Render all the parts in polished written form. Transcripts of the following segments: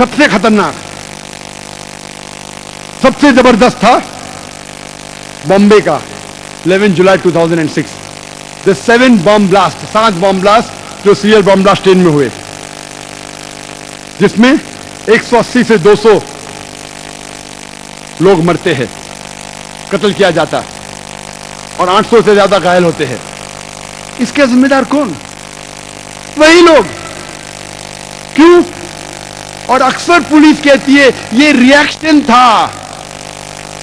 सबसे खतरनाक, सबसे जबरदस्त था बॉम्बे का 11 जुलाई 2006, the 7 bomb blast, 7 bomb blast जो सीरियल बॉम्ब ब्लास्ट ट्रेन में हुए, जिसमें 180 से 200 लोग मरते हैं, कत्ल किया जाता, और 800 से ज्यादा घायल होते हैं। इसके जिम्मेदार कौन? वही लोग। क्यों? और अक्सर पुलिस कहती है ये रिएक्शन था,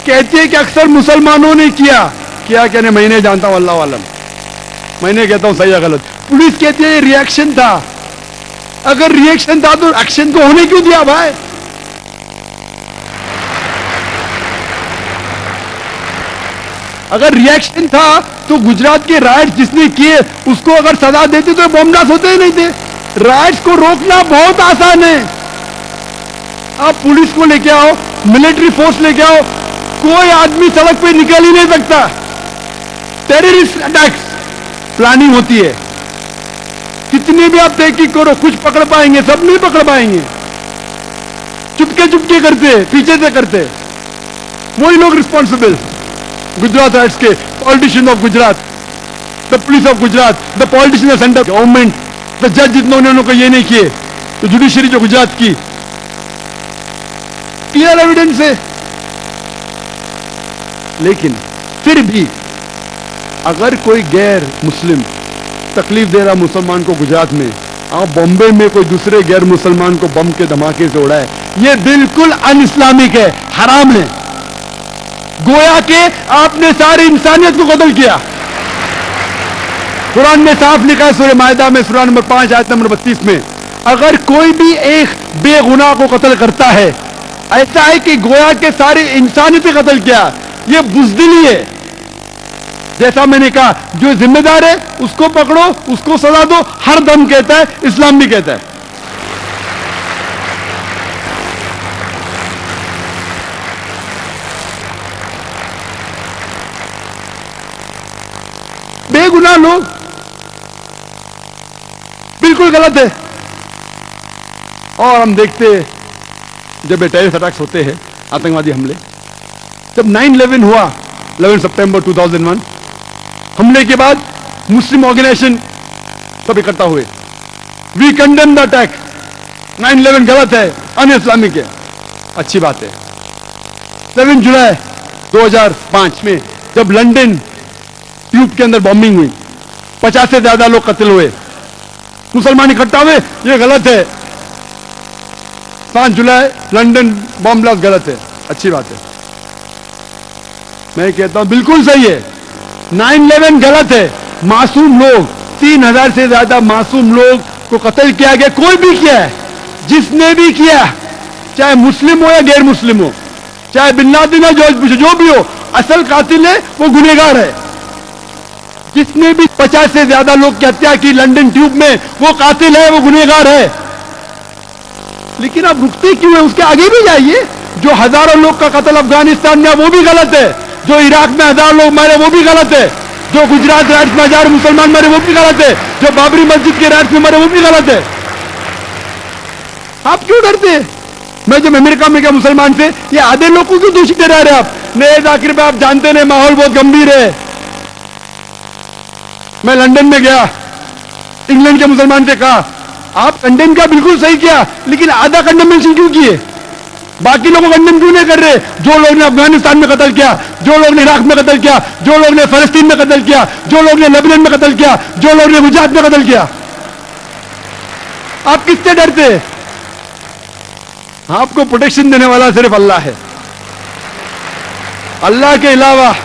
कहती है कि अक्सर मुसलमानों ने किया। क्या कहने, मैं नहीं जानता हूं, अल्लाह वालम, मैं नहीं कहता हूं सही या गलत। पुलिस कहती है ये रिएक्शन था। अगर रिएक्शन था तो एक्शन को होने क्यों दिया भाई? अगर रिएक्शन था तो गुजरात के राइट्स जिसने किए उसको अगर सजा देते तो बॉम्ब ब्लास्ट होते ही नहीं थे। राइट्स को रोकना बहुत आसान है। आप पुलिस को लेके आओ, मिलिट्री फोर्स लेके आओ, कोई आदमी सड़क पे निकल ही नहीं सकता। टेररिस्ट अटैक्स प्लानिंग होती है, कितनी भी आप तहकीक करो, कुछ पकड़ पाएंगे? सब नहीं पकड़ पाएंगे। चुपके चुपके करते, पीछे से करते, वही लोग रिस्पॉन्सिबल। गुजरात राइट्स के politician of Gujarat, the police of Gujarat, the politician centre government, the जज जिन्होंने उनको ये नहीं किए, तो जुडिशरी जो गुजरात की, क्लियर एविडेंस है। लेकिन फिर भी अगर कोई गैर मुस्लिम तकलीफ दे रहा मुसलमान को गुजरात में, आप बॉम्बे में कोई दूसरे गैर मुसलमान को बम के धमाके से उड़ाए, ये बिल्कुल अन इस्लामिक है, हराम है। गोया के आपने सारी इंसानियत को कत्ल किया। कुरान में साफ लिखा है सूरह मायदा में सूरह नंबर 5 आयत नंबर 32 में, अगर कोई भी एक बेगुनाह को कत्ल करता है, ऐसा है कि गोया के सारी इंसानियत को कत्ल किया। ये बुज़दिली है। जैसा मैंने कहा, जो जिम्मेदार है उसको पकड़ो, उसको सजा दो, हर दम कहता है, इस्लाम भी कहता है। बेगुनाह लोग, बिल्कुल गलत है। और हम देखते हैं जब टेररिस्ट अटैक्स होते हैं, आतंकवादी हमले, जब 9/11 हुआ 11 सितंबर 2001, हमले के बाद मुस्लिम ऑर्गेनाइजेशन सब इकट्ठा हुए, वी कंडेम द अटैक, 9/11 गलत है, अन इस्लामिक है। अच्छी बात है। 7 जुलाई 2005 में जब लंदन ट्यूब के अंदर बॉम्बिंग हुई, 50 से ज्यादा लोग कत्ल हुए, मुसलमान इकट्ठा हुए, ये गलत है। 5 जुलाई लंदन बॉम्ब ब्लास्ट गलत है, अच्छी बात है। मैं कहता हूं बिल्कुल सही है। 9/11 गलत है। मासूम लोग, 3000 से ज्यादा मासूम लोग को कत्ल किया गया, कोई भी किया है, जिसने भी किया, चाहे मुस्लिम हो या गैर मुस्लिम हो, चाहे बिन लादेन हो, जॉर्ज बुश, जो भी हो, असल कातिल है वो गुनहगार है। जिसने भी 50 से ज्यादा लोग की हत्या की लंदन ट्यूब में, वो कातिल है, वो गुनहगार है। लेकिन आप रुकते क्यों है? उसके आगे भी जाइए। जो हजारों लोग का कत्ल अफगानिस्तान में, वो भी गलत है। जो इराक में 1000 लोग मारे, वो भी गलत है। जो गुजरात राइट्स में 1000 मुसलमान मरे, वो भी गलत है। जो बाबरी मस्जिद के राइट्स में मरे, वो भी गलत है। आप क्यों डरते हैं? मैं जब अमेरिका में गया मुसलमान से, ये आधे लोग को क्यों दोषी ठहरा रहे आप? नहीं, आखिर में आप जानते नहीं, माहौल बहुत गंभीर है। मैं लंदन में गया, इंग्लैंड के मुसलमान से कहा, आप कंडेम किया, बिल्कुल सही किया, लेकिन आधा कंडेमेशन क्यों किए? बाकी लोगों को कंडेम क्यों नहीं कर रहे? जो लोग ने अफगानिस्तान में कत्ल किया, जो लोग ने इराक में कत्ल किया, जो लोग ने फलस्तीन में कत्ल किया, जो लोग ने लेबनान में कत्ल किया, जो लोग ने गुजरात में कत्ल किया, आप किससे डरते हैं? आपको प्रोटेक्शन देने वाला सिर्फ अल्लाह है। अल्लाह के अलावा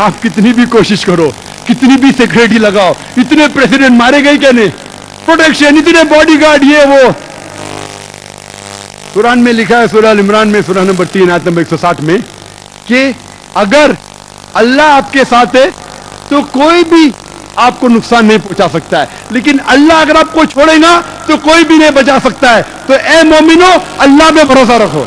आप कितनी भी कोशिश करो, कितनी भी सिक्योरिटी लगाओ, इतने प्रेसिडेंट मारे गए क्या नहीं, प्रोटेक्शन, इतने बॉडीगार्ड, ये वो। कुरान में लिखा है सूरह इमरान में सूरह नंबर 3 आयत नंबर 160 में कि अगर अल्लाह आपके साथ है तो कोई भी आपको नुकसान नहीं पहुंचा सकता है, लेकिन अल्लाह अगर आपको छोड़ेगा तो कोई भी नहीं बचा सकता है। तो ए मोमिनो, अल्लाह पे भरोसा रखो।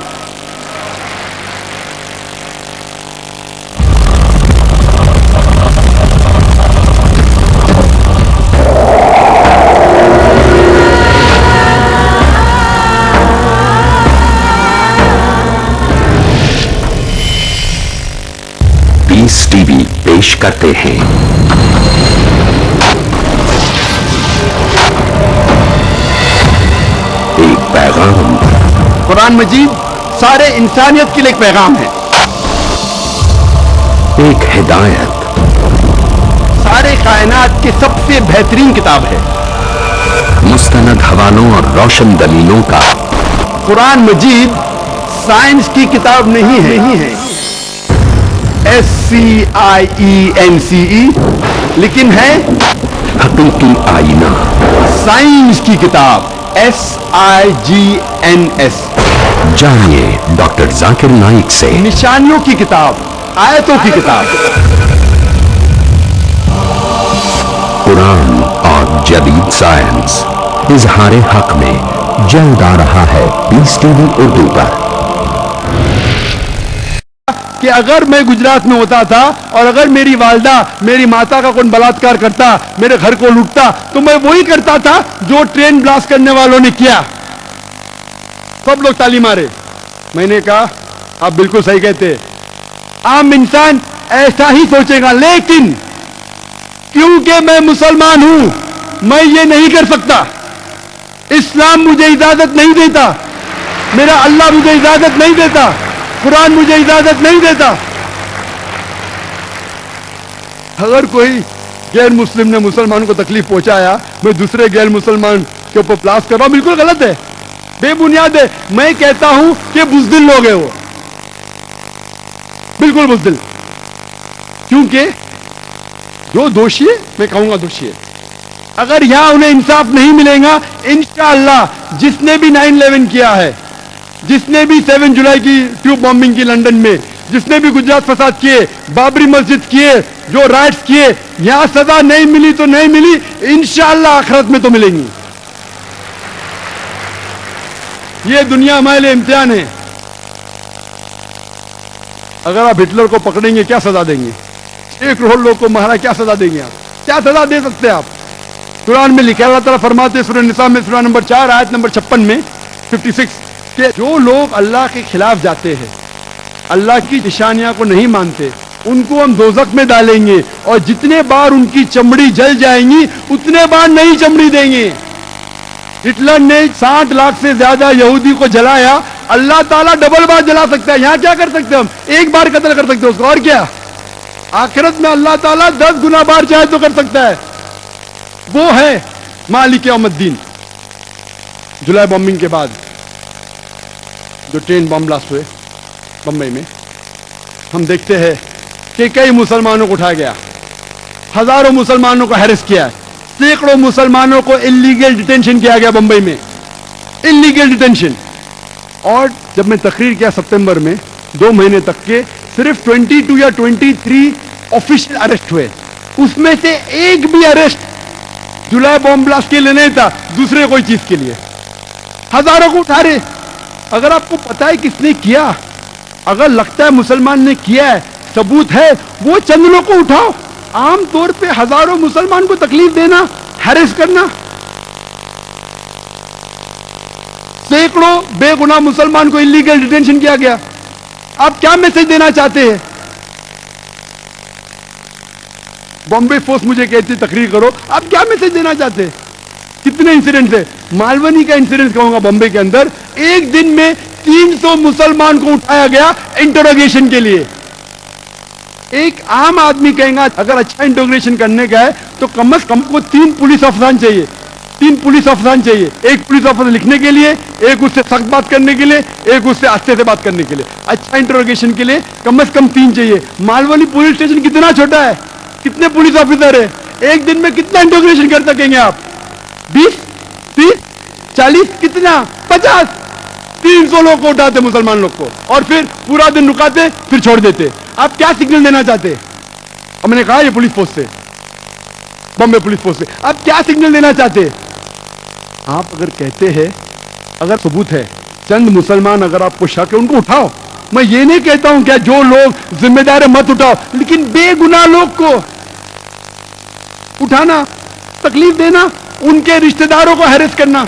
पैगाम। कुरान मजीद सारे इंसानियत के लिए एक पैगाम है, एक हिदायत। सारे कायनात की सबसे बेहतरीन किताब है। मुस्तनद हवालों और रोशन दलीलों का। कुरान मजीद साइंस की किताब नहीं है, SCIENCE, लेकिन है हकीकी आईना। साइंस की किताब SIGNS। जानिए डॉक्टर जाकिर नाइक से। निशानियों की किताब, आयतों की किताब। कुरान और जदीद साइंस इजहार हक में जल्द आ रहा है पीस टीवी उर्दू पर। कि अगर मैं गुजरात में होता था और अगर मेरी वालदा मेरी माता का कोई बलात्कार करता, मेरे घर को लूटता, तो मैं वही करता था जो ट्रेन ब्लास्ट करने वालों ने किया। सब लोग ताली मारे। मैंने कहा आप बिल्कुल सही कहते, आम इंसान ऐसा ही सोचेगा, लेकिन क्योंकि मैं मुसलमान हूं मैं ये नहीं कर सकता। इस्लाम मुझे इजाजत नहीं देता, मेरा अल्लाह मुझे इजाजत नहीं देता, कुरान मुझे इजाजत नहीं देता। अगर कोई गैर मुस्लिम ने मुसलमान को तकलीफ पहुंचाया, मैं दूसरे गैर मुसलमान के ऊपर ब्लास्ट कर रहा हूं, बिल्कुल गलत है, बेबुनियाद है। मैं कहता हूं कि बुज़दिल लोग हैं वो, बिल्कुल बुज़दिल। क्योंकि जो दोषी है, मैं कहूंगा दोषी है, अगर यहां उन्हें इंसाफ नहीं मिलेगा, इंशाअल्लाह जिसने भी 9/11 किया है, जिसने भी 7 जुलाई की ट्यूब बॉम्बिंग की लंदन में, जिसने भी गुजरात फसाद किए, बाबरी मस्जिद किए, जो राइट्स किए, यहां सजा नहीं मिली तो नहीं मिली, इंशाअल्लाह आखिरत में तो मिलेंगी। ये दुनिया हमारे लिए इम्तिहान है। अगर आप हिटलर को पकड़ेंगे क्या सजा देंगे? 1 करोड़ लोग को मारा, क्या सजा देंगे आप? क्या सजा दे सकते हैं आप? कुरान में लिखा, अल्लाह ताला फरमाते सूरह निसा में सूरह नंबर 4 आयत नंबर 56 में 56 कि जो लोग अल्लाह के खिलाफ जाते हैं, अल्लाह की निशानियां को नहीं मानते, उनको हम दोज़ख में डालेंगे और जितने बार उनकी चमड़ी जल जाएंगी उतने बार नई चमड़ी देंगे। हिटलर ने 60 लाख से ज्यादा यहूदी को जलाया, अल्लाह ताला डबल बार जला सकता है। यहां क्या कर सकते हैं हम? एक बार कत्ल कर सकते हैं उसको, और क्या? आखिरत में अल्लाह ताला 10 गुना बार चाहे तो कर सकता है। वो है मालिक यौमुद्दीन। जुलाई बॉम्बिंग के बाद जो ट्रेन बम ब्लास्ट हुए बम्बई में, हम देखते हैं कि कई मुसलमानों को उठाया गया, हजारों मुसलमानों को हैरेस किया, सैकड़ों मुसलमानों को इलीगल डिटेंशन किया गया बंबई में, इलीगल डिटेंशन। और जब मैं तकरीर किया सितंबर में, 2 महीने तक के सिर्फ 22 या 23 ऑफिशियल अरेस्ट हुए, उसमें से एक भी अरेस्ट जुलाई बॉम्ब ब्लास्ट के लिए नहीं था, दूसरे कोई चीज के लिए। हजारों को उठा रहे। अगर आपको पता है किसने किया, अगर लगता है मुसलमान ने किया है, सबूत है, वो चंद लोग को उठाओ। आम तौर पे हजारों मुसलमान को तकलीफ देना, हैरेस करना, सैकड़ों बेगुनाह मुसलमान को इलीगल डिटेंशन किया गया। आप क्या मैसेज देना चाहते हैं? बॉम्बे फोर्स मुझे कहती तकरीर करो, आप क्या मैसेज देना चाहते हैं? कितने इंसिडेंट है? मालवनी का इंसिडेंट कहूंगा, बॉम्बे के अंदर एक दिन में 300 मुसलमान को उठाया गया इंटरोगेशन के लिए। एक आम आदमी कहेगा अगर अच्छा इंटरोगेशन करने का है तो कम से कम को 3 पुलिस अफसरान चाहिए, 3 पुलिस अफसरान चाहिए। एक पुलिस अफसर लिखने के लिए, एक उससे सख्त बात करने के लिए, एक उससे आस्ते से बात करने के लिए। अच्छा इंटरोगेशन के लिए कम से कम 3 चाहिए। मालवनी पुलिस स्टेशन कितना छोटा है, कितने पुलिस ऑफिसर है, एक दिन में कितना इंटरोगेशन कर सकेंगे आप? 20, 30, 40, कितना? 50, 300 लोग को उठाते मुसलमान लोग को और फिर पूरा दिन रुकाते, फिर छोड़ देते। आप क्या सिग्नल देना चाहते? और मैंने कहा ये पुलिस फोर्स से, बॉम्बे पुलिस फोर्स से, आप क्या सिग्नल देना चाहते? आप अगर कहते हैं, अगर सबूत है, चंद मुसलमान अगर आपको शक है, उनको उठाओ। मैं ये नहीं कहता हूं क्या जो लोग जिम्मेदार है मत उठाओ, लेकिन बेगुनाह लोग को उठाना, तकलीफ देना, उनके रिश्तेदारों को हैरेस करना,